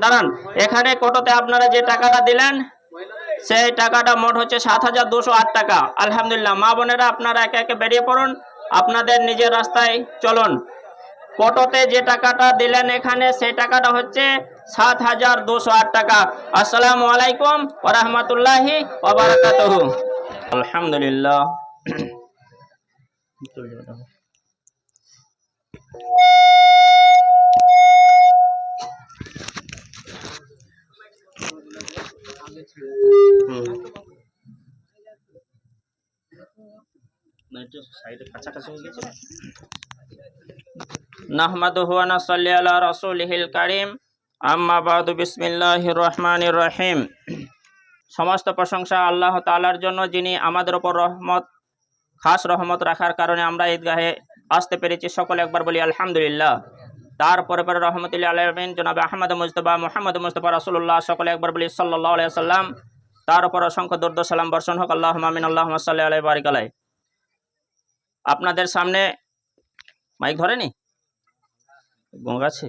দাঁড়ান, এখানে কোটোতে আপনারা যে টাকাটা দিলেন সেই টাকাটা মোট হচ্ছে 7,208 টাকা। আলহামদুলিল্লাহ। মা বোনেরা আপনারা একে একে বেরিয়ে পড়ুন, আপনাদের নিজের রাস্তায় চলুন। কোটোতে যে টাকাটা দিলেন এখানে সেই টাকাটা হচ্ছে 7,208 টাকা। আসসালামু আলাইকুম ওয়া রাহমাতুল্লাহি ওয়া বারাকাতুহু। আলহামদুলিল্লাহ। নাহমাদুহু ওয়া নাসাল্লি আলা রাসূলিহিল কারীম, আম্মা বা'দু, বিসমিল্লাহির রহমানির রহিম। সমস্ত প্রশংসা আল্লাহ তাআলার জন্য, যিনি আমাদের উপর খাস রহমত রাখার কারণে আমরা ঈদগাহে আসতে পেরেছি। সকলে একবার বলি আলহামদুলিল্লাহ। তারপরে পরে রহমতুল আলামিন জনাবে আহমদ মুজতবা মুহাম্মদ মুস্তাফা রাসূলুল্লাহ, সকলে একবার বলি সাল্লাল্লাহু আলাইহি ওয়াসাল্লাম। তারপর অসংখ্য দরুদ সালাম বর্ষণ হোক। আল্লাহুম্মা আমিন, আল্লাহুম্মা সাল্লি আলাইহি ওয়া বারিক আলাইহি। আপনাদের সামনে মাইক ধরেনি গঙ্গাছে,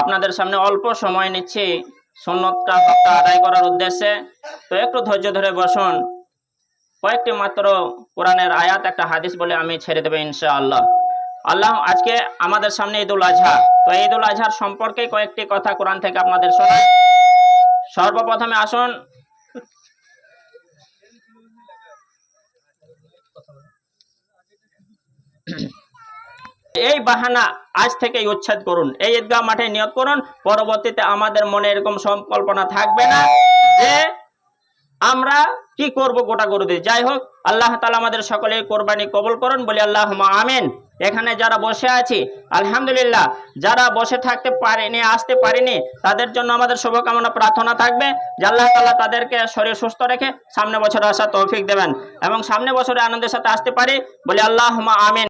আপনাদের সামনে অল্প সময় নিচ্ছি সুন্নতটা হকটা আদায় করার উদ্দেশ্যে। তো একটু ধৈর্য ধরে বসুন। কয়েকটি মাত্র কোরআনের আয়াত, একটা হাদিস বলে আমি ছেড়ে দেব ইনশাআল্লাহ। আজকে আমাদের সামনে ঈদুল আজহা। তো ঈদুল আজহার সম্পর্কে কয়েকটি কথা কোরআন থেকে আপনাদের শোনাই। সর্বপ্রথমে আসুন এই বাহানা আজ থেকেই উচ্ছেদ করুন। এই ঈদগাহ মাঠে নিয়ত করুন, পরবর্তীতে আমাদের মনে এরকম সংকল্পনা থাকবে না যে আমরা কি করব গোটা গরু দিয়ে। যাই হোক, আল্লাহ তাআলা আমাদের সকলের কোরবানি কবুল করুন, বলি আল্লাহুম্মা আমিন। এখানে যারা বসে আছি আলহামদুলিল্লাহ, যারা বসে থাকতে পারেনি, আসতে পারেনি, তাদের জন্য আমাদের শুভকামনা প্রার্থনা থাকবে যে আল্লাহ তাআলা তাদেরকে শরীর সুস্থ রেখে সামনে বছর আসার তৌফিক দেবেন এবং সামনে বছরে আনন্দের সাথে আসতে পারি, বলি আল্লাহুম্মা আমিন।